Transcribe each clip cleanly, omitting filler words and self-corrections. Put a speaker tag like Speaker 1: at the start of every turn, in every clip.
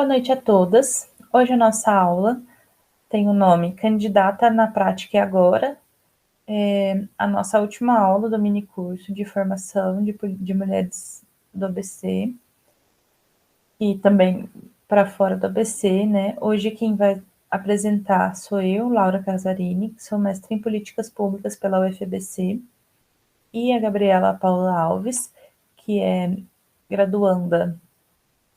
Speaker 1: Boa noite a todas. Hoje a nossa aula tem o nome Candidata na Prática e Agora. É a nossa última aula do minicurso de formação de mulheres do ABC e também para fora do ABC, né? Hoje quem vai apresentar sou eu, Laura Casarini, que sou mestre em Políticas Públicas pela UFABC, e a Gabriela Paula Alves, que é graduanda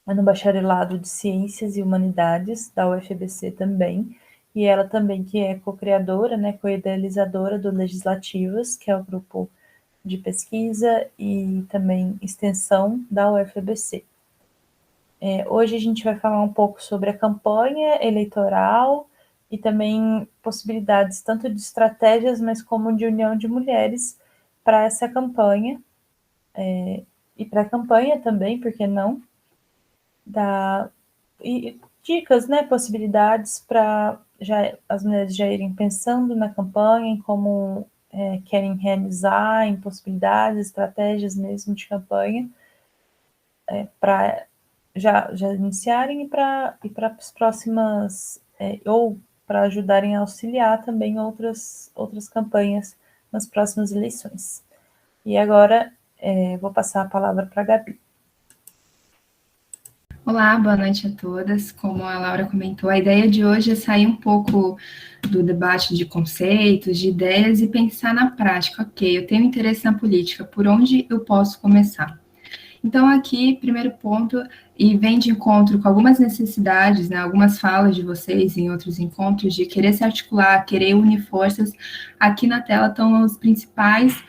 Speaker 1: no Bacharelado de Ciências e Humanidades da UFABC também, e ela também que é co-criadora, né, co-idealizadora do Legislativas, que é o grupo de pesquisa e também extensão da UFABC. Hoje a gente vai falar um pouco sobre a campanha eleitoral e também possibilidades tanto de estratégias, mas como de união de mulheres para essa campanha, e para a campanha também, por que não? E dicas, né, possibilidades para as mulheres já irem pensando na campanha, em como querem realizar, em possibilidades, estratégias mesmo de campanha, para já iniciarem e para as próximas, ou para ajudarem a auxiliar também outras campanhas nas próximas eleições. E agora vou passar a palavra para a Gabi.
Speaker 2: Olá, boa noite a todas. Como a Laura comentou, a ideia de hoje é sair um pouco do debate de conceitos, de ideias e pensar na prática. Ok, eu tenho interesse na política, por onde eu posso começar? Então, aqui, primeiro ponto, e vem de encontro com algumas necessidades, né, algumas falas de vocês em outros encontros, de querer se articular, querer unir forças. Aqui na tela estão os principais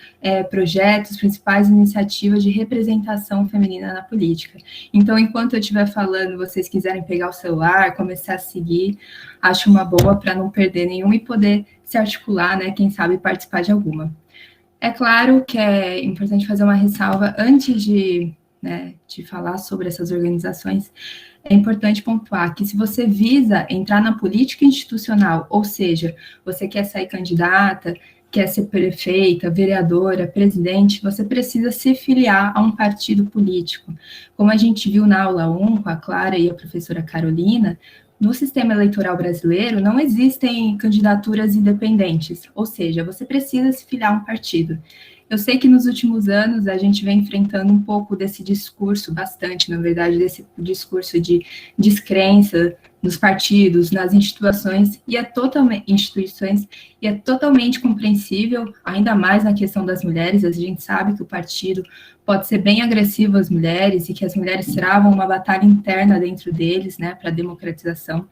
Speaker 2: projetos, principais iniciativas de representação feminina na política. Então, enquanto eu estiver falando, vocês quiserem pegar o celular, começar a seguir, acho uma boa para não perder nenhuma e poder se articular, né, quem sabe participar de alguma. É claro que é importante fazer uma ressalva antes de falar sobre essas organizações. É importante pontuar que se você visa entrar na política institucional, ou seja, você quer sair candidata, quer ser prefeita, vereadora, presidente, você precisa se filiar a um partido político. Como a gente viu na aula 1 com a Clara e a professora Carolina, no sistema eleitoral brasileiro não existem candidaturas independentes, ou seja, você precisa se filiar a um partido. Eu sei que nos últimos anos a gente vem enfrentando um pouco desse discurso, bastante, na verdade, desse discurso de descrença nos partidos, nas instituições, e é totalmente compreensível, ainda mais na questão das mulheres. A gente sabe que o partido pode ser bem agressivo às mulheres e que as mulheres travam uma batalha interna dentro deles, né, para a democratização.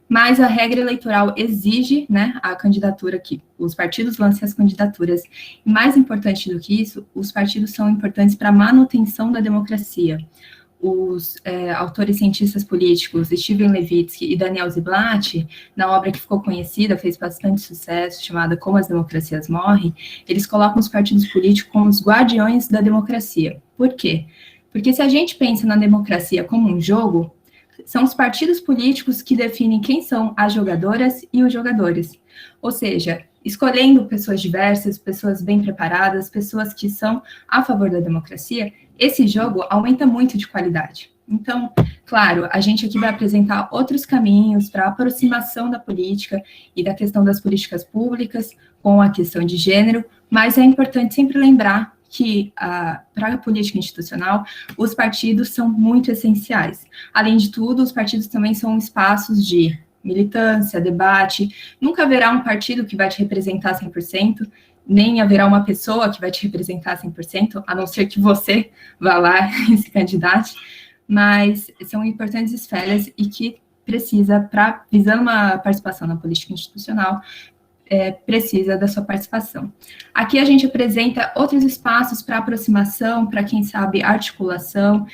Speaker 2: Mas a regra eleitoral exige, né, a candidatura que os partidos lancem as candidaturas. E mais importante do que isso, os partidos são importantes para a manutenção da democracia. Os autores cientistas políticos Steven Levitsky e Daniel Ziblatt, na obra que ficou conhecida, fez bastante sucesso, chamada Como as Democracias Morrem, eles colocam os partidos políticos como os guardiões da democracia. Por quê? Porque se a gente pensa na democracia como um jogo, são os partidos políticos que definem quem são as jogadoras e os jogadores. Ou seja, escolhendo pessoas diversas, pessoas bem preparadas, pessoas que são a favor da democracia, esse jogo aumenta muito de qualidade. Então, claro, a gente aqui vai apresentar outros caminhos para a aproximação da política e da questão das políticas públicas com a questão de gênero, mas é importante sempre lembrar que, para a política institucional, os partidos são muito essenciais. Além de tudo, os partidos também são espaços de militância, debate. Nunca haverá um partido que vai te representar 100%, nem haverá uma pessoa que vai te representar 100%, a não ser que você vá lá e se candidate, mas são importantes esferas e que precisa, visando uma participação na política institucional, precisa da sua participação. Aqui a gente apresenta outros espaços para aproximação, para quem sabe articulação,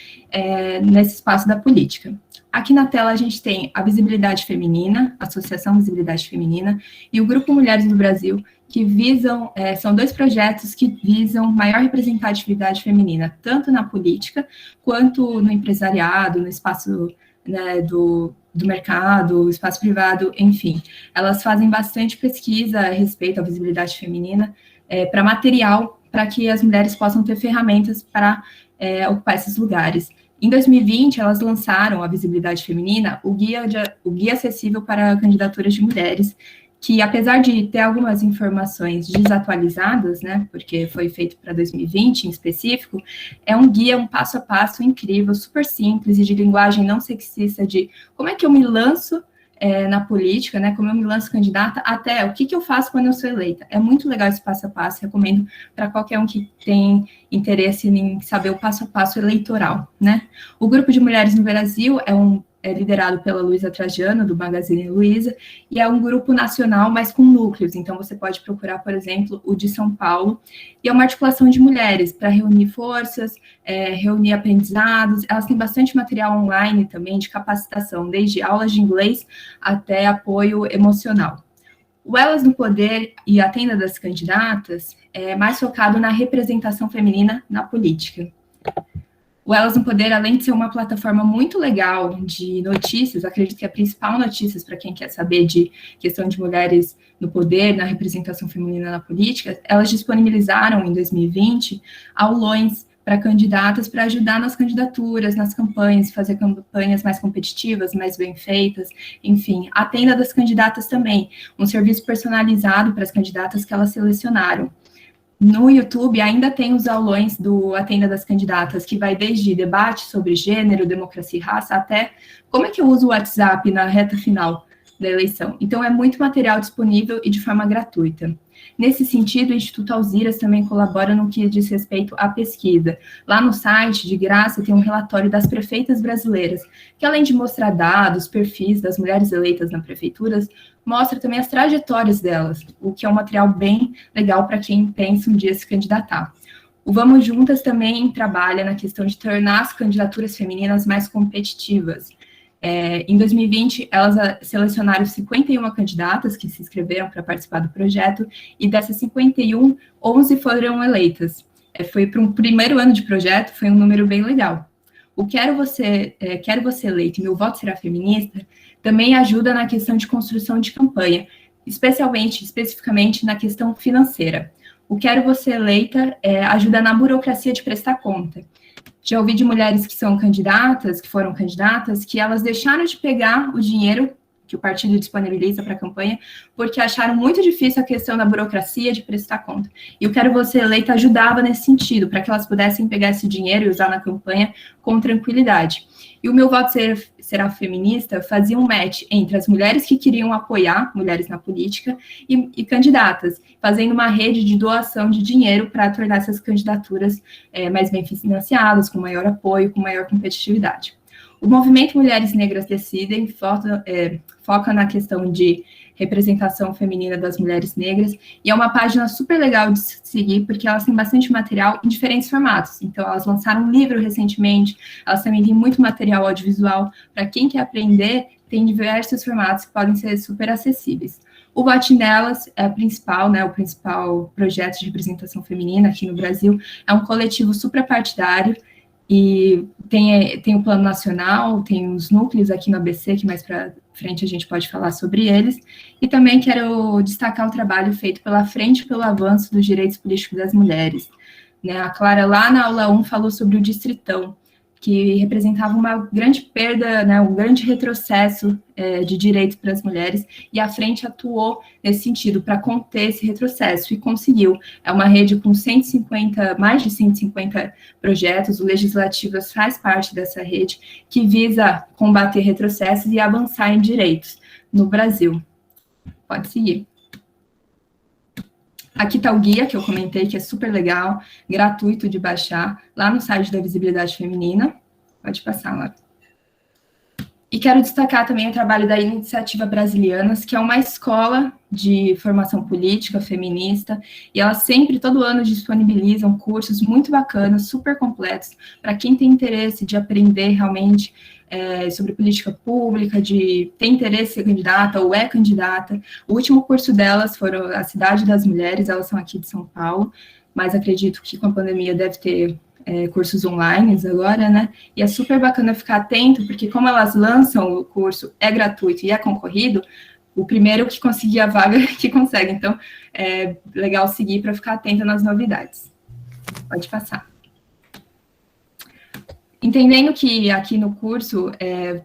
Speaker 2: nesse espaço da política. Aqui na tela a gente tem a Visibilidade Feminina, a Associação Visibilidade Feminina, e o Grupo Mulheres do Brasil, que visam, são dois projetos que visam maior representatividade feminina, tanto na política, quanto no empresariado, no espaço, né, do mercado, espaço privado, enfim. Elas fazem bastante pesquisa a respeito à visibilidade feminina, para material, para que as mulheres possam ter ferramentas para ocupar esses lugares. Em 2020, elas lançaram a Visibilidade Feminina, o guia acessível para candidaturas de mulheres, que apesar de ter algumas informações desatualizadas, né, porque foi feito para 2020 em específico, é um guia, um passo a passo incrível, super simples e de linguagem não sexista, de como é que eu me lanço na política, né, como eu me lanço candidata, até o que eu faço quando eu sou eleita. É muito legal esse passo a passo, recomendo para qualquer um que tem interesse em saber o passo a passo eleitoral, né. O Grupo de Mulheres no Brasil é liderado pela Luísa Trajano, do Magazine Luiza, e é um grupo nacional, mas com núcleos. Então, você pode procurar, por exemplo, o de São Paulo, e é uma articulação de mulheres para reunir forças, reunir aprendizados. Elas têm bastante material online também de capacitação, desde aulas de inglês até apoio emocional. O Elas no Poder e a Tenda das Candidatas é mais focado na representação feminina na política. O Elas no Poder, além de ser uma plataforma muito legal de notícias, acredito que é a principal notícias para quem quer saber de questão de mulheres no poder, na representação feminina na política, elas disponibilizaram em 2020 aulões para candidatas para ajudar nas candidaturas, nas campanhas, fazer campanhas mais competitivas, mais bem feitas, enfim. A Tenda das Candidatas também, um serviço personalizado para as candidatas que elas selecionaram. No YouTube ainda tem os aulões do A Tenda das Candidatas, que vai desde debate sobre gênero, democracia e raça, até como é que eu uso o WhatsApp na reta final da eleição. Então, é muito material disponível e de forma gratuita. Nesse sentido, o Instituto Alziras também colabora no que diz respeito à pesquisa. Lá no site, de graça, tem um relatório das prefeitas brasileiras, que além de mostrar dados, perfis das mulheres eleitas na prefeitura, mostra também as trajetórias delas, o que é um material bem legal para quem pensa um dia se candidatar. O Vamos Juntas também trabalha na questão de tornar as candidaturas femininas mais competitivas. Em 2020, elas selecionaram 51 candidatas que se inscreveram para participar do projeto, e dessas 51, 11 foram eleitas. Foi para um primeiro ano de projeto, foi um número bem legal. O Quero Você Eleito e Meu Voto Será Feminista também ajuda na questão de construção de campanha, especificamente na questão financeira. O Quero Você Eleita ajuda na burocracia de prestar conta. Já ouvi de mulheres que são candidatas, que foram candidatas, que elas deixaram de pegar o dinheiro que o partido disponibiliza para a campanha, porque acharam muito difícil a questão da burocracia de prestar conta. E o Quero Você Eleita ajudava nesse sentido, para que elas pudessem pegar esse dinheiro e usar na campanha com tranquilidade. E o Meu Voto Será Feminista fazia um match entre as mulheres que queriam apoiar mulheres na política e candidatas, fazendo uma rede de doação de dinheiro para tornar essas candidaturas mais bem financiadas, com maior apoio, com maior competitividade. O movimento Mulheres Negras Decidem foca na questão de representação feminina das mulheres negras, e é uma página super legal de seguir, porque elas têm bastante material em diferentes formatos. Então, elas lançaram um livro recentemente, elas também têm muito material audiovisual. Para quem quer aprender, tem diversos formatos que podem ser super acessíveis. O Vote Nelas é o principal projeto de representação feminina aqui no Brasil. É um coletivo suprapartidário, e tem o Plano Nacional, tem os núcleos aqui no ABC, que mais para frente a gente pode falar sobre eles, e também quero destacar o trabalho feito pela Frente pelo Avanço dos Direitos Políticos das Mulheres. A Clara, lá na aula 1, falou sobre o Distritão, que representava uma grande perda, um grande retrocesso de direitos para as mulheres, e a Frente atuou nesse sentido, para conter esse retrocesso, e conseguiu. É uma rede com mais de 150 projetos, o Legislativo faz parte dessa rede, que visa combater retrocessos e avançar em direitos no Brasil. Pode seguir. Aqui está o guia que eu comentei, que é super legal, gratuito de baixar, lá no site da Visibilidade Feminina. Pode passar lá. E quero destacar também o trabalho da Iniciativa Brasilianas, que é uma escola de formação política feminista, e elas sempre, todo ano, disponibilizam cursos muito bacanas, super completos, para quem tem interesse de aprender realmente sobre política pública, de ter interesse em ser candidata ou é candidata. O último curso delas foram a Cidade das Mulheres, elas são aqui de São Paulo, mas acredito que com a pandemia deve ter cursos online agora, né? E é super bacana ficar atento, porque como elas lançam o curso, é gratuito e é concorrido, o primeiro que conseguir a vaga que consegue. Então, é legal seguir para ficar atento nas novidades. Pode passar. Entendendo que aqui no curso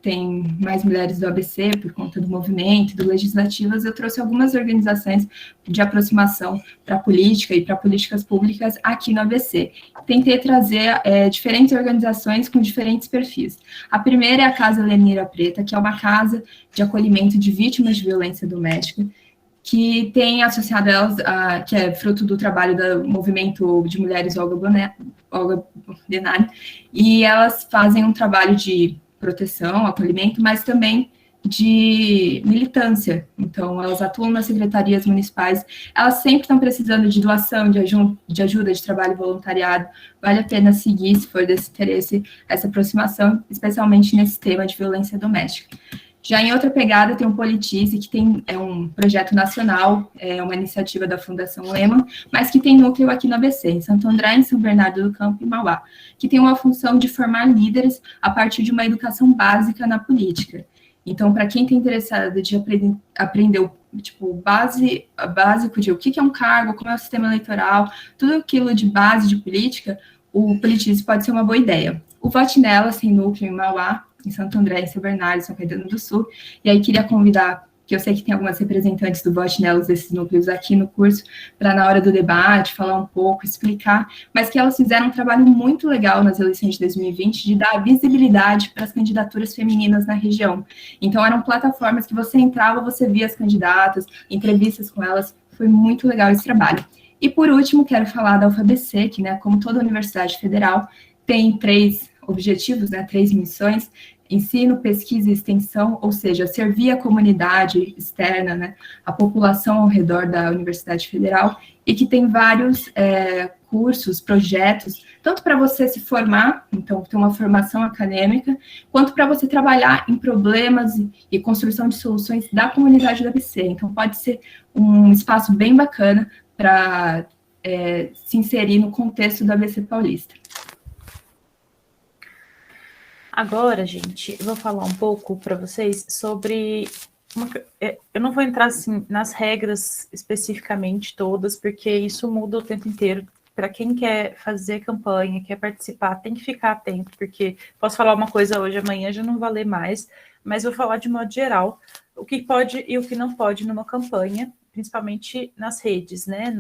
Speaker 2: tem mais mulheres do ABC por conta do movimento, do Legislativas, eu trouxe algumas organizações de aproximação para a política e para políticas públicas aqui no ABC. Tentei trazer diferentes organizações com diferentes perfis. A primeira é a Casa Lenira Preta, que é uma casa de acolhimento de vítimas de violência doméstica, que tem associado elas, que é fruto do trabalho do movimento de mulheres Olga Benani, e elas fazem um trabalho de proteção, acolhimento, mas também de militância. Então, elas atuam nas secretarias municipais, elas sempre estão precisando de doação, de ajuda, de trabalho voluntariado. Vale a pena seguir, se for desse interesse, essa aproximação, especialmente nesse tema de violência doméstica. Já em outra pegada, tem o Politize, que é um projeto nacional, é uma iniciativa da Fundação Lehman, mas que tem núcleo aqui no ABC, em Santo André, em São Bernardo do Campo e Mauá, que tem uma função de formar líderes a partir de uma educação básica na política. Então, para quem está interessado de aprender o básico de o que é um cargo, como é o sistema eleitoral, tudo aquilo de base de política, o Politize pode ser uma boa ideia. O Vote Nelas tem núcleo em Mauá, em Santo André, em São Bernardo, São Caetano do Sul, e aí queria convidar, que eu sei que tem algumas representantes do Vote Nelas desses núcleos aqui no curso, para na hora do debate, falar um pouco, explicar, mas que elas fizeram um trabalho muito legal nas eleições de 2020, de dar visibilidade para as candidaturas femininas na região. Então, eram plataformas que você entrava, você via as candidatas, entrevistas com elas, foi muito legal esse trabalho. E, por último, quero falar da UFABC, que, né, como toda universidade federal, tem 3 objetivos, né, 3 missões: ensino, pesquisa e extensão, ou seja, servir a comunidade externa, né, a população ao redor da Universidade Federal, e que tem vários cursos, projetos, tanto para você se formar, então ter uma formação acadêmica, quanto para você trabalhar em problemas e construção de soluções da comunidade da ABC. Então, pode ser um espaço bem bacana para se inserir no contexto da ABC Paulista.
Speaker 1: Agora, gente, eu vou falar um pouco para vocês sobre... eu não vou entrar assim, nas regras especificamente todas, porque isso muda o tempo inteiro. Para quem quer fazer campanha, quer participar, tem que ficar atento, porque posso falar uma coisa hoje, amanhã já não valer mais, mas vou falar de modo geral o que pode e o que não pode numa campanha, principalmente nas redes, né,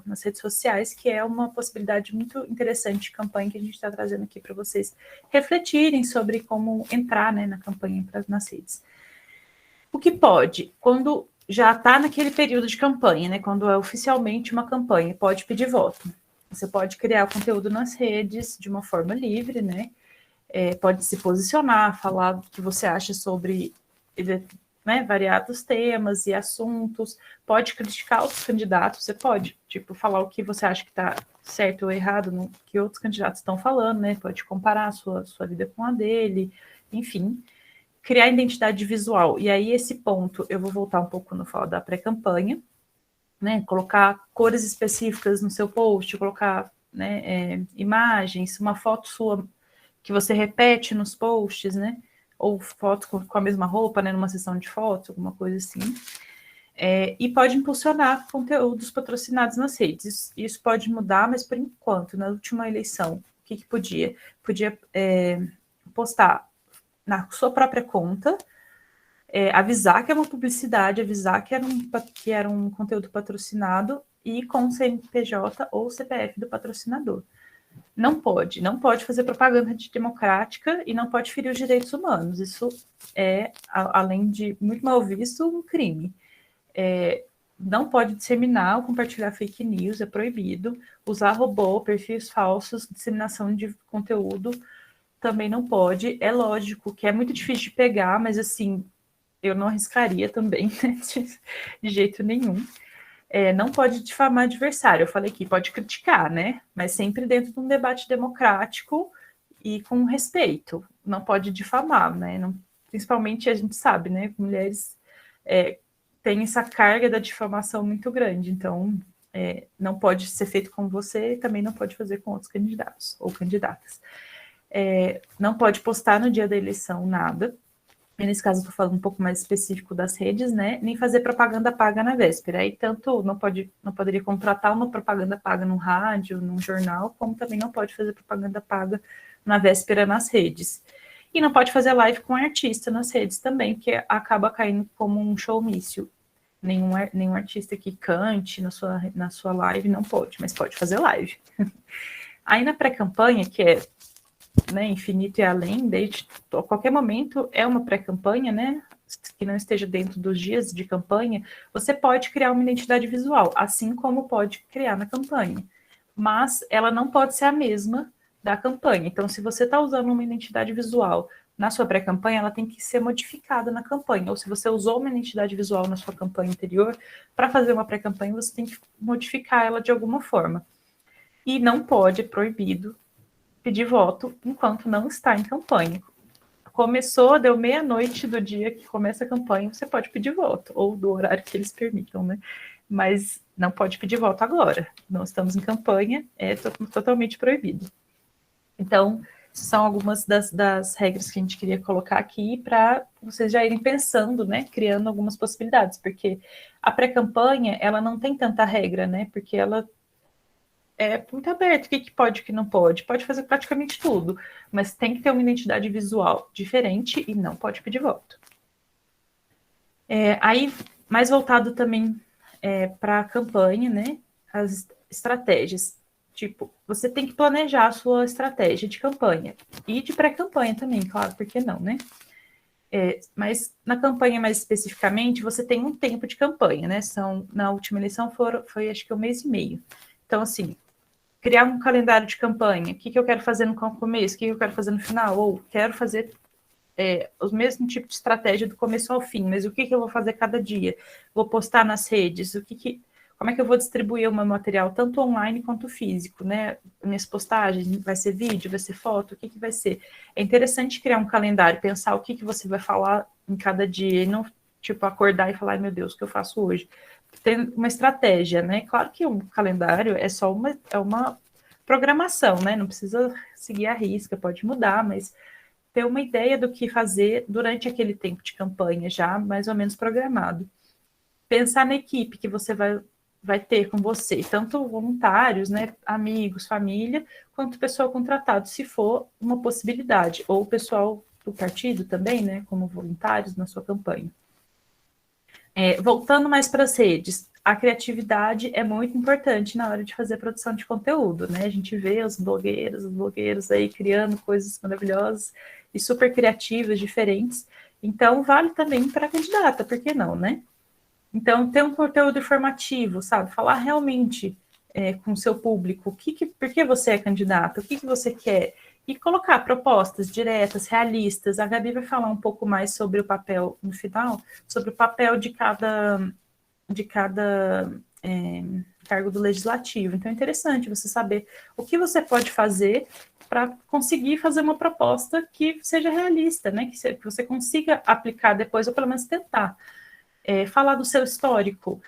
Speaker 1: nas redes sociais, que é uma possibilidade muito interessante de campanha que a gente está trazendo aqui para vocês refletirem sobre como entrar, né, na campanha nas redes. O que pode, quando já está naquele período de campanha, né, quando é oficialmente uma campanha, pode pedir voto. Você pode criar conteúdo nas redes de uma forma livre, né, pode se posicionar, falar o que você acha sobre variados temas e assuntos, pode criticar os candidatos, você pode, falar o que você acha que está certo ou errado no que outros candidatos estão falando, né? Pode comparar a sua vida com a dele, enfim, criar identidade visual. E aí, esse ponto, eu vou voltar um pouco no falar da pré-campanha, né? Colocar cores específicas no seu post, colocar, né, imagens, uma foto sua que você repete nos posts, né? Ou fotos com a mesma roupa, né, numa sessão de fotos, alguma coisa assim. E pode impulsionar conteúdos patrocinados nas redes. Isso pode mudar, mas por enquanto, na última eleição, o que podia? Podia postar na sua própria conta, avisar que é uma publicidade, avisar que era um conteúdo patrocinado e com CNPJ ou CPF do patrocinador. Não pode fazer propaganda antidemocrática e não pode ferir os direitos humanos. Isso é, além de muito mal visto, um crime. Não pode disseminar ou compartilhar fake news, é proibido. Usar robô, perfis falsos, disseminação de conteúdo também não pode. É lógico que é muito difícil de pegar, mas assim, eu não arriscaria também, né? De jeito nenhum. Não pode difamar adversário, eu falei que pode criticar, né? Mas sempre dentro de um debate democrático e com respeito. Não pode difamar, né? Não, principalmente a gente sabe, né? Mulheres têm essa carga da difamação muito grande, então não pode ser feito com você e também não pode fazer com outros candidatos ou candidatas. Não pode postar no dia da eleição nada. Nesse caso, eu estou falando um pouco mais específico das redes, né? Nem fazer propaganda paga na véspera. Aí, tanto não poderia contratar uma propaganda paga no rádio, num jornal, como também não pode fazer propaganda paga na véspera nas redes. E não pode fazer live com artista nas redes também, porque acaba caindo como um showmício. Nenhum artista que cante na sua live não pode, mas pode fazer live. Aí na pré-campanha, que é, né, infinito e além, desde a qualquer momento é uma pré-campanha, né, que não esteja dentro dos dias de campanha, você pode criar uma identidade visual, assim como pode criar na campanha. Mas ela não pode ser a mesma da campanha. Então, se você está usando uma identidade visual na sua pré-campanha, ela tem que ser modificada na campanha. Ou se você usou uma identidade visual na sua campanha anterior, para fazer uma pré-campanha, você tem que modificar ela de alguma forma. E não pode, é proibido, pedir voto enquanto não está em campanha. Começou, deu meia-noite do dia que começa a campanha, você pode pedir voto, ou do horário que eles permitam, né? Mas não pode pedir voto agora. Não estamos em campanha, é totalmente proibido. Então, são algumas das regras que a gente queria colocar aqui para vocês já irem pensando, né? Criando algumas possibilidades, porque a pré-campanha, ela não tem tanta regra, né? Porque ela é muito aberto, o que pode e o que não pode. Pode fazer praticamente tudo, mas tem que ter uma identidade visual diferente e não pode pedir voto. Aí, mais voltado também para a campanha, né? As estratégias. Tipo, você tem que planejar a sua estratégia de campanha. E de pré-campanha também, claro, por que não, né? Mas na campanha mais especificamente, você tem um tempo de campanha, né? Na última eleição foi acho que 1 mês e meio. Então, assim, criar um calendário de campanha. O que eu quero fazer no começo, o que eu quero fazer no final, ou quero fazer o mesmo tipo de estratégia do começo ao fim, mas o que eu vou fazer cada dia? Vou postar nas redes, como é que eu vou distribuir o meu material, tanto online quanto físico, né? Minhas postagens, vai ser vídeo, vai ser foto, o que vai ser? É interessante criar um calendário, pensar o que você vai falar em cada dia, e não, tipo, acordar e falar, ai meu Deus, o que eu faço hoje? Tem uma estratégia, né? Claro que um calendário é só uma programação, né? Não precisa seguir a risca, pode mudar, mas ter uma ideia do que fazer durante aquele tempo de campanha já mais ou menos programado. Pensar na equipe que você vai ter com você, tanto voluntários, né, amigos, família, quanto pessoal contratado, se for uma possibilidade, ou o pessoal do partido também, né, como voluntários na sua campanha. Voltando mais para as redes, a criatividade é muito importante na hora de fazer produção de conteúdo, né? A gente vê os blogueiros aí criando coisas maravilhosas e super criativas, diferentes. Então, vale também para a candidata, por que não, né? Então, ter um conteúdo informativo, sabe? Falar realmente com o seu público, por que você é candidato, o que você quer, e colocar propostas diretas, realistas. A Gabi vai falar um pouco mais sobre o papel, no final, sobre o papel de cada cargo do legislativo. Então, é interessante você saber o que você pode fazer para conseguir fazer uma proposta que seja realista, né? Que você consiga aplicar depois, ou pelo menos tentar. Falar do seu histórico,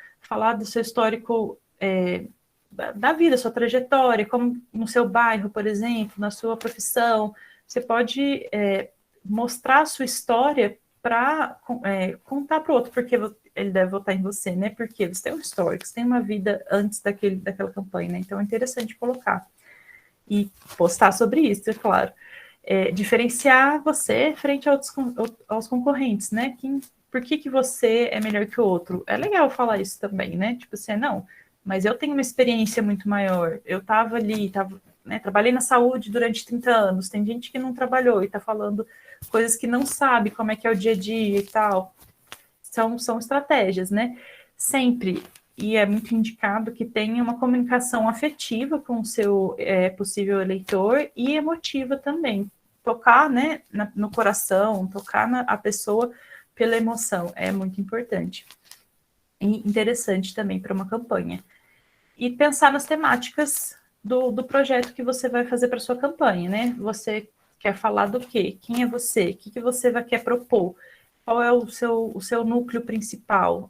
Speaker 1: da vida, sua trajetória, como no seu bairro, por exemplo, na sua profissão. Você pode mostrar a sua história para contar para o outro porque ele deve votar em você, né? Porque você tem um histórico, você tem uma vida antes daquela campanha, né? Então é interessante colocar e postar sobre isso, é claro. Diferenciar você frente aos concorrentes, né? Por que você é melhor que o outro? É legal falar isso também, né? Tipo assim, não, mas eu tenho uma experiência muito maior. Eu estava ali, né, trabalhei na saúde durante 30 anos. Tem gente que não trabalhou e está falando coisas que não sabe como é que é o dia a dia e tal. São estratégias, né? Sempre, e é muito indicado que tenha uma comunicação afetiva com o seu possível eleitor e emotiva também. Tocar, né, no coração, tocar a pessoa pela emoção é muito importante. E interessante também para uma campanha. E pensar nas temáticas do projeto que você vai fazer para sua campanha, né? Você quer falar do quê? Quem é você? O que você quer propor? Qual é o seu núcleo principal?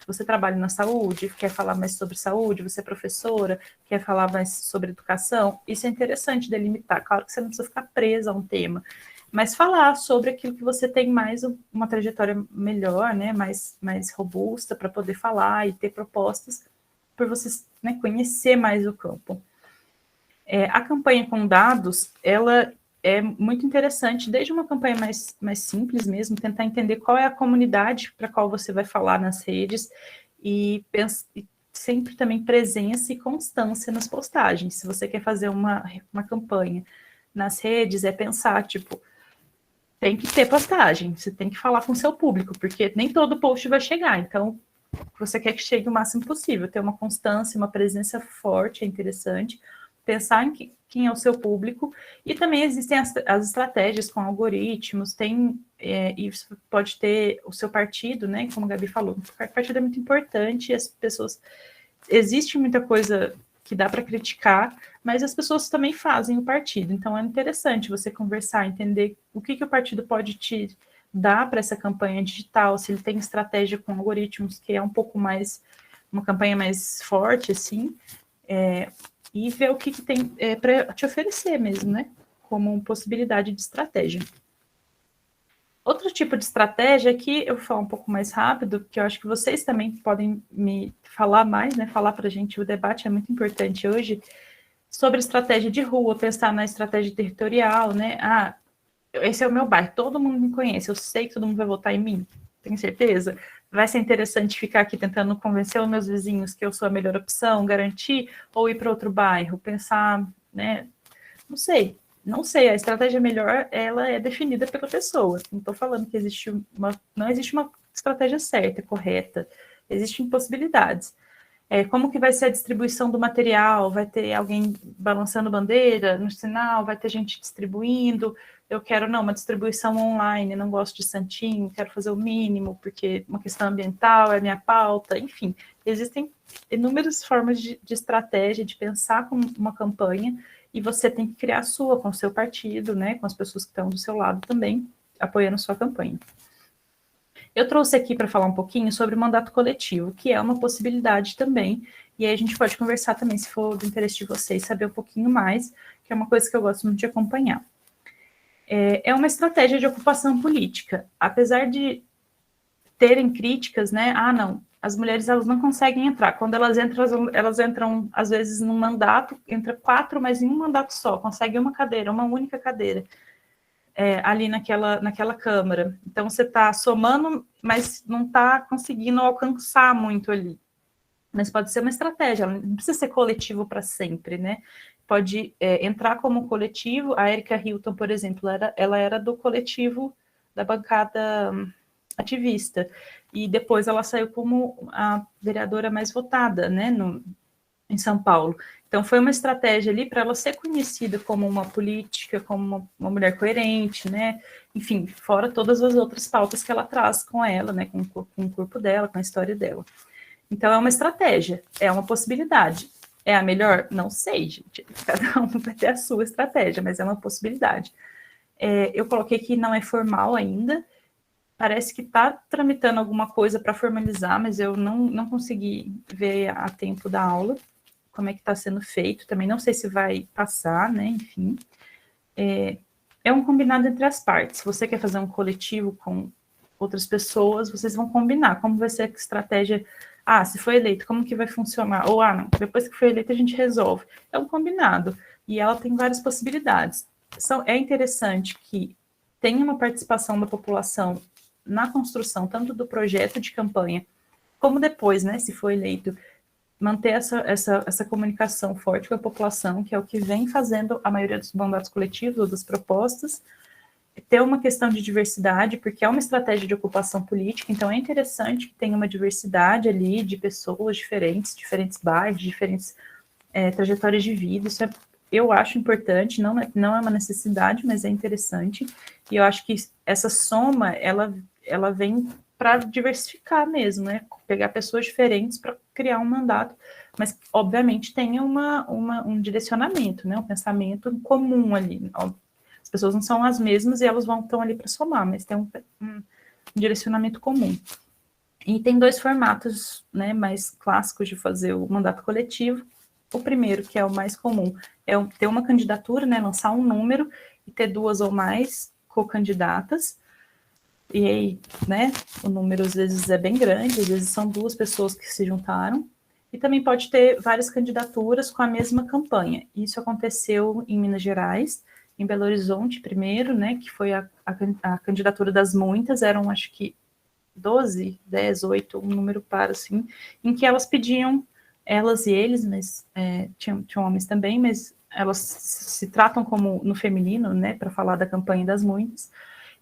Speaker 1: Você trabalha na saúde, quer falar mais sobre saúde, você é professora, quer falar mais sobre educação. Isso é interessante delimitar. Claro que você não precisa ficar presa a um tema, mas falar sobre aquilo que você tem mais uma trajetória melhor, né? mais robusta para poder falar e ter propostas por você, né, conhecer mais o campo. A campanha com dados, ela é muito interessante, desde uma campanha mais simples mesmo, tentar entender qual é a comunidade para qual você vai falar nas redes e sempre também presença e constância nas postagens. Se você quer fazer uma campanha nas redes, é pensar, tipo, tem que ter postagem, você tem que falar com o seu público, porque nem todo post vai chegar, então você quer que chegue o máximo possível, ter uma constância, uma presença forte é interessante, pensar em quem é o seu público, e também existem as estratégias com algoritmos, e você pode ter o seu partido, né, como a Gabi falou, o partido é muito importante, e as pessoas, existe muita coisa que dá para criticar, mas as pessoas também fazem o partido, então é interessante você conversar, entender o que o partido pode te dar para essa campanha digital, se ele tem estratégia com algoritmos, que é um pouco mais, uma campanha mais forte, assim, e ver o que tem para te oferecer mesmo, né, como possibilidade de estratégia. Outro tipo de estratégia aqui, eu vou falar um pouco mais rápido, que eu acho que vocês também podem me falar mais, né, falar para a gente, o debate é muito importante hoje, sobre estratégia de rua, pensar na estratégia territorial, né, esse é o meu bairro, todo mundo me conhece, eu sei que todo mundo vai votar em mim, tenho certeza. Vai ser interessante ficar aqui tentando convencer os meus vizinhos que eu sou a melhor opção, garantir, ou ir para outro bairro, pensar, né? Não sei, a estratégia melhor, ela é definida pela pessoa. Não estou falando que não existe uma estratégia certa, correta, existem possibilidades. Como que vai ser a distribuição do material? Vai ter alguém balançando bandeira no sinal? Vai ter gente distribuindo? Eu quero, uma distribuição online, não gosto de santinho, quero fazer o mínimo, porque uma questão ambiental é minha pauta, enfim. Existem inúmeras formas de estratégia, de pensar com uma campanha, e você tem que criar a sua, com o seu partido, né, com as pessoas que estão do seu lado também, apoiando a sua campanha. Eu trouxe aqui para falar um pouquinho sobre o mandato coletivo, que é uma possibilidade também, e aí a gente pode conversar também, se for do interesse de vocês, saber um pouquinho mais, que é uma coisa que eu gosto muito de acompanhar. É uma estratégia de ocupação política, apesar de terem críticas, né, não, as mulheres elas não conseguem entrar, quando elas entram às vezes num mandato, entra 4, mas em um mandato só, consegue uma cadeira, uma única cadeira, ali naquela Câmara. Então, você está somando, mas não está conseguindo alcançar muito ali. Mas pode ser uma estratégia, não precisa ser coletivo para sempre, né? Pode entrar como coletivo. A Erika Hilton, por exemplo, ela era do coletivo da bancada ativista, e depois ela saiu como a vereadora mais votada, né, em São Paulo. Então, foi uma estratégia ali para ela ser conhecida como uma política, como uma mulher coerente, né? Enfim, fora todas as outras pautas que ela traz com ela, né? Com o corpo dela, com a história dela. Então, é uma estratégia, é uma possibilidade. É a melhor? Não sei, gente. Cada um vai ter a sua estratégia, mas é uma possibilidade. Eu coloquei que não é formal ainda. Parece que está tramitando alguma coisa para formalizar, mas eu não consegui ver a tempo da aula como é que está sendo feito, também não sei se vai passar, né, enfim. É um combinado entre as partes. Se você quer fazer um coletivo com outras pessoas, vocês vão combinar como vai ser a estratégia. Se foi eleito, como que vai funcionar? Ou, não, depois que foi eleito a gente resolve. É um combinado, e ela tem várias possibilidades. É interessante que tenha uma participação da população na construção, tanto do projeto de campanha, como depois, né, se for eleito, manter essa comunicação forte com a população, que é o que vem fazendo a maioria dos mandatos coletivos ou das propostas, ter uma questão de diversidade, porque é uma estratégia de ocupação política, então é interessante que tenha uma diversidade ali de pessoas diferentes bairros, diferentes trajetórias de vida, isso eu acho importante, não é uma necessidade, mas é interessante, e eu acho que essa soma, ela vem para diversificar mesmo, né? Pegar pessoas diferentes para criar um mandato, mas obviamente tenha um direcionamento, né? Um pensamento comum ali. As pessoas não são as mesmas e elas estão ali para somar, mas tem um direcionamento comum. E tem 2 formatos, né, mais clássicos de fazer o mandato coletivo. O primeiro, que é o mais comum, é ter uma candidatura, né, lançar um número e ter 2 ou mais co-candidatas. E aí, né, o número às vezes é bem grande, às vezes são 2 pessoas que se juntaram. E também pode ter várias candidaturas com a mesma campanha. Isso aconteceu em Minas Gerais, em Belo Horizonte primeiro, né, que foi a candidatura das muitas, eram acho que 12, 10, 8, um número par, assim, em que elas pediam, elas e eles, mas tinham homens também, mas elas se tratam como no feminino, né, para falar da campanha das muitas.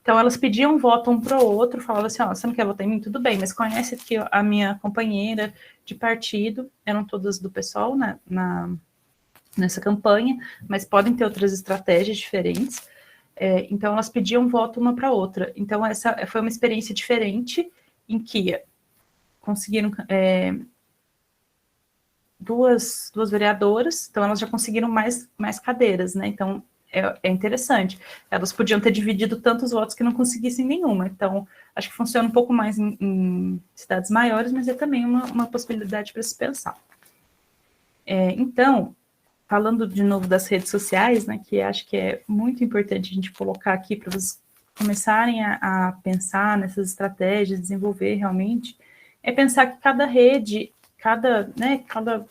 Speaker 1: Então, elas pediam voto um para o outro, falavam assim, ó, você não quer votar em mim? Tudo bem, mas conhece que a minha companheira de partido, eram todas do PSOL, né, nessa campanha, mas podem ter outras estratégias diferentes. Então, elas pediam voto uma para outra. Então, essa foi uma experiência diferente, em que conseguiram duas vereadoras, então elas já conseguiram mais cadeiras, né? Então, é interessante. Elas podiam ter dividido tantos votos que não conseguissem nenhuma. Então, acho que funciona um pouco mais em cidades maiores, mas é também uma possibilidade para se pensar. Então, falando de novo das redes sociais, né, que acho que é muito importante a gente colocar aqui para vocês começarem a pensar nessas estratégias, desenvolver realmente, é pensar que cada rede, cada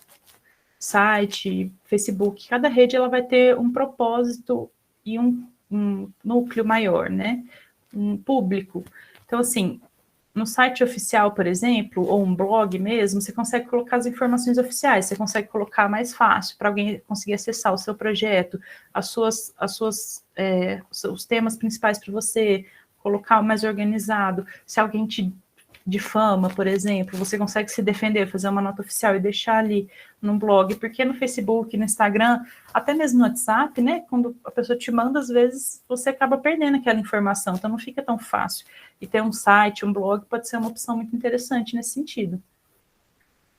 Speaker 1: site, Facebook, cada rede ela vai ter um propósito e um núcleo maior, né? Um público. Então, assim, no site oficial, por exemplo, ou um blog mesmo, você consegue colocar as informações oficiais, você consegue colocar mais fácil para alguém conseguir acessar o seu projeto, os temas principais para você, colocar mais organizado. Se alguém te difama, por exemplo, você consegue se defender, fazer uma nota oficial e deixar ali num blog, porque no Facebook, no Instagram, até mesmo no WhatsApp, né, quando a pessoa te manda, às vezes você acaba perdendo aquela informação, então não fica tão fácil. E ter um site, um blog, pode ser uma opção muito interessante nesse sentido.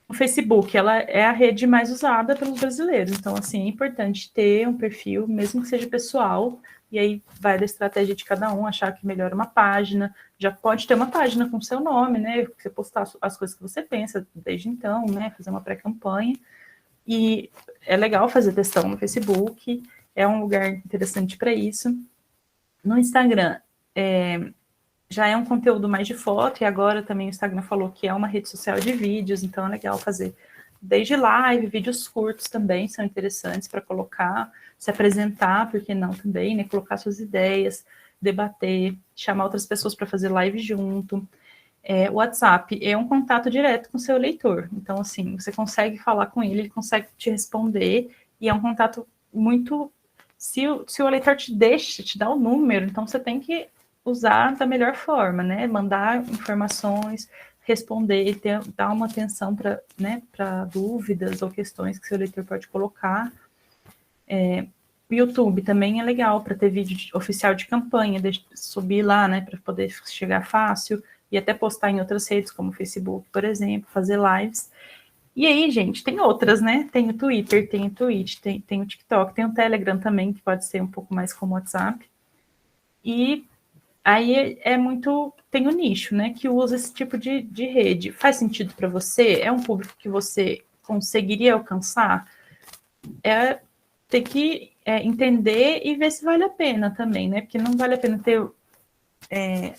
Speaker 1: O Facebook, ela é a rede mais usada pelos brasileiros, então, assim, é importante ter um perfil, mesmo que seja pessoal, e aí vai da estratégia de cada um, achar que melhora uma página, já pode ter uma página com seu nome, né, você postar as coisas que você pensa desde então, né, fazer uma pré-campanha, e é legal fazer textão no Facebook, é um lugar interessante para isso. No Instagram, já é um conteúdo mais de foto, e agora também o Instagram falou que é uma rede social de vídeos, então é legal fazer desde live, vídeos curtos também são interessantes para colocar, se apresentar, por que não também, né? Colocar suas ideias, debater, chamar outras pessoas para fazer live junto. O WhatsApp é um contato direto com o seu leitor, então assim, você consegue falar com ele, ele consegue te responder, e é um contato muito... Se o leitor te deixa, te dá o número, então você tem que usar da melhor forma, né? Mandar informações, responder, dar uma atenção para, né, para dúvidas ou questões que seu leitor pode colocar. O YouTube também é legal para ter vídeo oficial de campanha, subir lá, né, para poder chegar fácil e até postar em outras redes, como o Facebook, por exemplo, fazer lives. E aí, gente, tem outras, né? Tem o Twitter, tem o Twitch, tem o TikTok, tem o Telegram também, que pode ser um pouco mais como o WhatsApp. E aí tem o nicho, né, que usa esse tipo de rede. Faz sentido para você? É um público que você conseguiria alcançar? Tem que entender e ver se vale a pena também, né? Porque não vale a pena ter,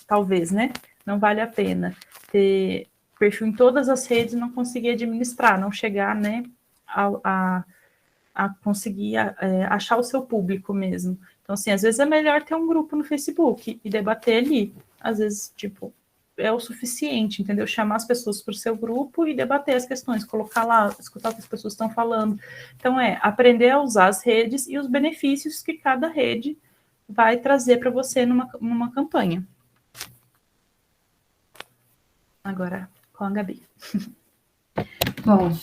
Speaker 1: talvez, né? Não vale a pena ter perfil em todas as redes e não conseguir administrar, não chegar, né, a conseguir achar o seu público mesmo. Então, assim, às vezes é melhor ter um grupo no Facebook e debater ali. Às vezes, tipo, é o suficiente, entendeu? Chamar as pessoas para o seu grupo e debater as questões, colocar lá, escutar o que as pessoas estão falando. Então, aprender a usar as redes e os benefícios que cada rede vai trazer para você numa campanha. Agora, com a Gabi.
Speaker 2: Bom,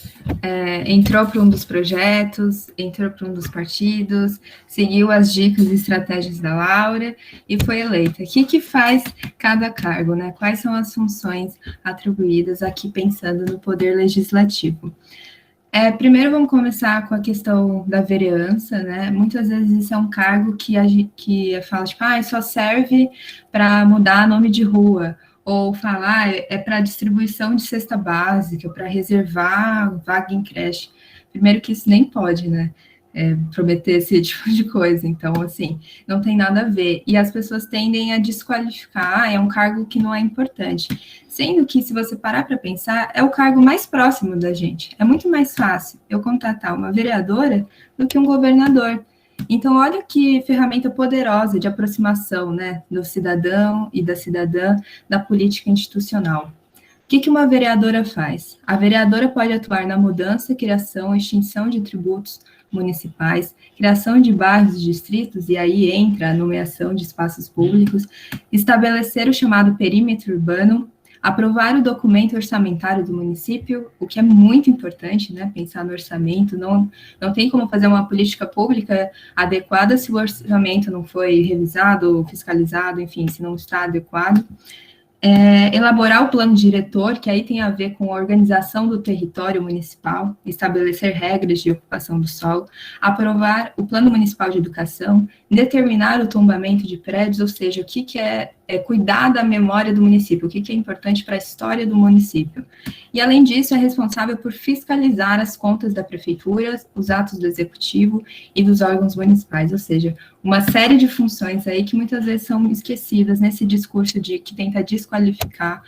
Speaker 2: entrou para um dos projetos, entrou para um dos partidos, seguiu as dicas e estratégias da Laura e foi eleita. O que faz cada cargo, né? Quais são as funções atribuídas aqui pensando no poder legislativo? Primeiro vamos começar com a questão da vereança, né? Muitas vezes isso é um cargo que fala, tipo, só serve para mudar nome de rua, ou falar para distribuição de cesta básica, para reservar vaga em creche. Primeiro que isso nem pode, né? Prometer esse tipo de coisa. Então, assim, não tem nada a ver. E as pessoas tendem a desqualificar, é um cargo que não é importante. Sendo que, se você parar para pensar, é o cargo mais próximo da gente. É muito mais fácil eu contratar uma vereadora do que um governador. Então, olha que ferramenta poderosa de aproximação, né, do cidadão e da cidadã da política institucional. O que uma vereadora faz? A vereadora pode atuar na mudança, criação, extinção de tributos municipais, criação de bairros e distritos, e aí entra a nomeação de espaços públicos, estabelecer o chamado perímetro urbano, aprovar o documento orçamentário do município, o que é muito importante, né, pensar no orçamento, não tem como fazer uma política pública adequada se o orçamento não foi revisado, fiscalizado, enfim, se não está adequado. Elaborar o plano diretor, que aí tem a ver com a organização do território municipal, estabelecer regras de ocupação do solo, aprovar o plano municipal de educação, determinar o tombamento de prédios, ou seja, o que é cuidar da memória do município, o que é importante para a história do município. E, além disso, é responsável por fiscalizar as contas da prefeitura, os atos do executivo e dos órgãos municipais, ou seja, uma série de funções aí que muitas vezes são esquecidas nesse discurso que tenta desqualificar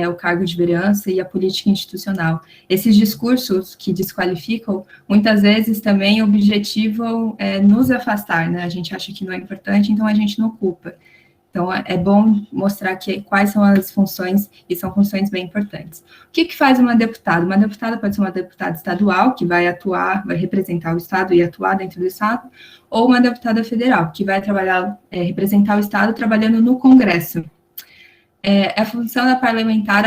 Speaker 2: o cargo de vereança e a política institucional. Esses discursos que desqualificam, muitas vezes também objetivam nos afastar, né? A gente acha que não é importante, então a gente não ocupa. Então, é bom mostrar quais são as funções, e são funções bem importantes. O que faz uma deputada? Uma deputada pode ser uma deputada estadual, que vai atuar, vai representar o Estado e atuar dentro do Estado, ou uma deputada federal, que vai trabalhar, representar o Estado trabalhando no Congresso. É a função da parlamentar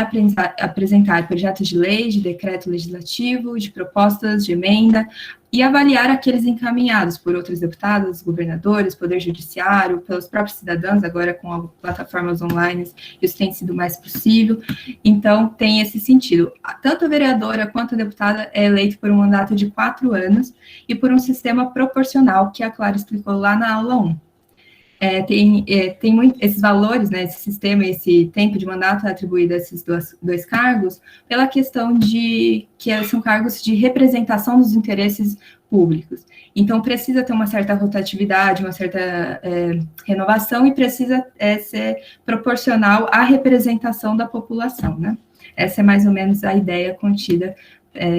Speaker 2: apresentar projetos de lei, de decreto legislativo, de propostas de emenda, e avaliar aqueles encaminhados por outros deputados, governadores, poder judiciário, pelos próprios cidadãos, agora com as plataformas online, isso tem sido mais possível. Então, tem esse sentido. Tanto a vereadora quanto a deputada é eleita por um mandato de 4 anos e por um sistema proporcional, que a Clara explicou lá na aula 1. Tem muito, esses valores, né, esse sistema, esse tempo de mandato atribuído a esses dois cargos, pela questão de que são cargos de representação dos interesses públicos. Então, precisa ter uma certa rotatividade, uma certa renovação, e precisa ser proporcional à representação da população, né? Essa é mais ou menos a ideia contida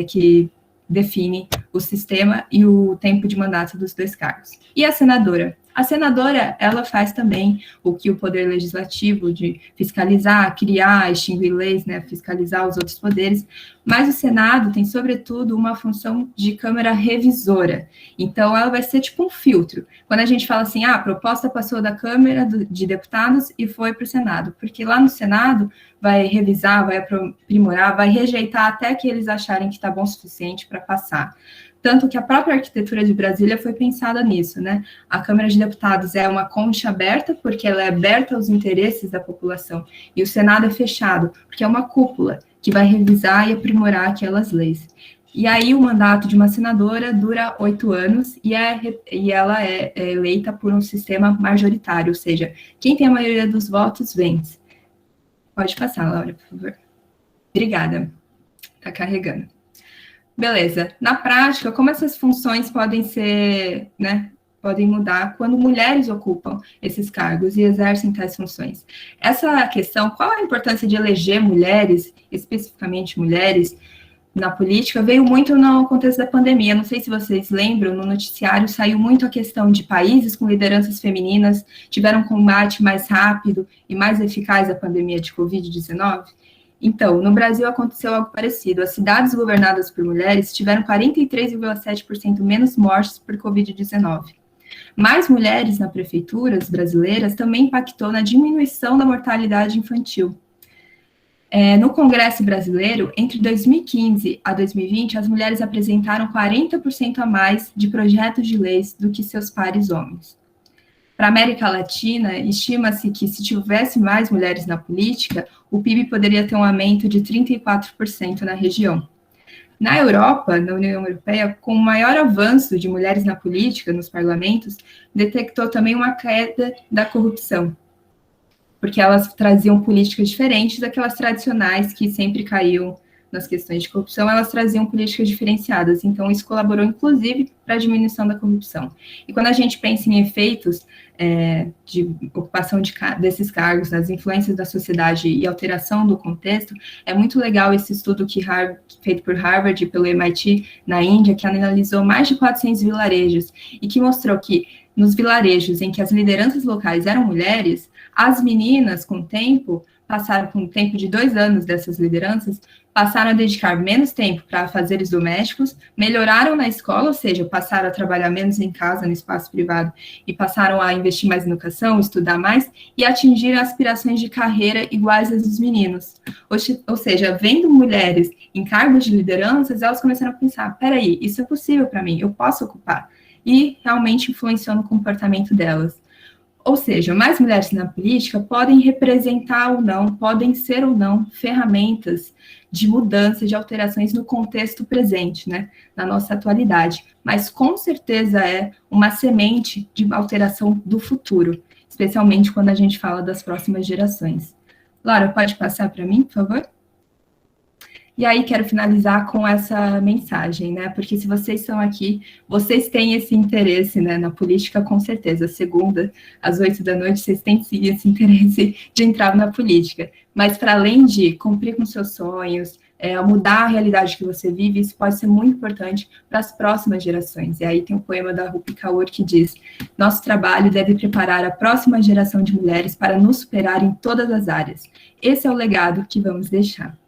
Speaker 2: que define o sistema e o tempo de mandato dos dois cargos. E a senadora? A senadora, ela faz também o que o poder legislativo de fiscalizar, criar, extinguir leis, né, fiscalizar os outros poderes, mas o Senado tem, sobretudo, uma função de câmara revisora. Então, ela vai ser tipo um filtro. Quando a gente fala assim, a proposta passou da Câmara de Deputados e foi para o Senado, porque lá no Senado vai revisar, vai aprimorar, vai rejeitar até que eles acharem que está bom o suficiente para passar. Tanto que a própria arquitetura de Brasília foi pensada nisso, né? A Câmara de Deputados é uma concha aberta, porque ela é aberta aos interesses da população, e o Senado é fechado, porque é uma cúpula que vai revisar e aprimorar aquelas leis. E aí o mandato de uma senadora dura 8 anos, e ela é eleita por um sistema majoritário, ou seja, quem tem a maioria dos votos vence. Pode passar, Laura, por favor. Obrigada. Está carregando. Beleza. Na prática, como essas funções podem ser, né, podem mudar quando mulheres ocupam esses cargos e exercem tais funções? Essa questão, qual a importância de eleger mulheres, especificamente mulheres, na política, veio muito no contexto da pandemia. Não sei se vocês lembram, no noticiário saiu muito a questão de países com lideranças femininas tiveram um combate mais rápido e mais eficaz à pandemia de Covid-19. Então, no Brasil aconteceu algo parecido. As cidades governadas por mulheres tiveram 43,7% menos mortes por Covid-19. Mais mulheres nas prefeituras brasileiras também impactou na diminuição da mortalidade infantil. No Congresso Brasileiro, entre 2015 a 2020, as mulheres apresentaram 40% a mais de projetos de leis do que seus pares homens. Para a América Latina, estima-se que, se tivesse mais mulheres na política, o PIB poderia ter um aumento de 34% na região. Na Europa, na União Europeia, com o maior avanço de mulheres na política, nos parlamentos, detectou também uma queda da corrupção, porque elas traziam políticas diferentes daquelas tradicionais que sempre caíam nas questões de corrupção, elas traziam políticas diferenciadas. Então, isso colaborou, inclusive, para a diminuição da corrupção. E quando a gente pensa em efeitos de ocupação desses cargos, nas influências da sociedade e alteração do contexto, é muito legal esse estudo feito por Harvard e pelo MIT na Índia, que analisou mais de 400 vilarejos e que mostrou que nos vilarejos em que as lideranças locais eram mulheres, as meninas, com o tempo de 2 anos dessas lideranças, passaram a dedicar menos tempo para afazeres domésticos, melhoraram na escola, ou seja, passaram a trabalhar menos em casa, no espaço privado, e passaram a investir mais em educação, estudar mais, e atingir aspirações de carreira iguais às dos meninos. Ou seja, vendo mulheres em cargos de lideranças, elas começaram a pensar, peraí, isso é possível para mim, eu posso ocupar. E realmente influenciou no comportamento delas. Ou seja, mais mulheres na política podem representar ou não, podem ser ou não ferramentas de mudança, de alterações no contexto presente, né, na nossa atualidade. Mas com certeza é uma semente de alteração do futuro, especialmente quando a gente fala das próximas gerações. Laura, pode passar para mim, por favor? E aí, quero finalizar com essa mensagem, né? Porque se vocês estão aqui, vocês têm esse interesse, né, na política, com certeza. Segunda, às 8 da noite, vocês têm sim esse interesse de entrar na política. Mas, para além de cumprir com seus sonhos, mudar a realidade que você vive, isso pode ser muito importante para as próximas gerações. E aí tem um poema da Rupi Kaur que diz: nosso trabalho deve preparar a próxima geração de mulheres para nos superar em todas as áreas. Esse é o legado que vamos deixar.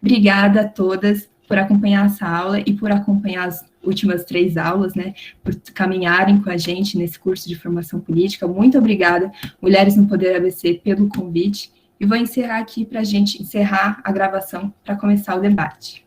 Speaker 2: Obrigada a todas por acompanhar essa aula e por acompanhar as últimas 3 aulas, né, por caminharem com a gente nesse curso de formação política. Muito obrigada, Mulheres no Poder ABC, pelo convite. E vou encerrar aqui para a gente encerrar a gravação para começar o debate.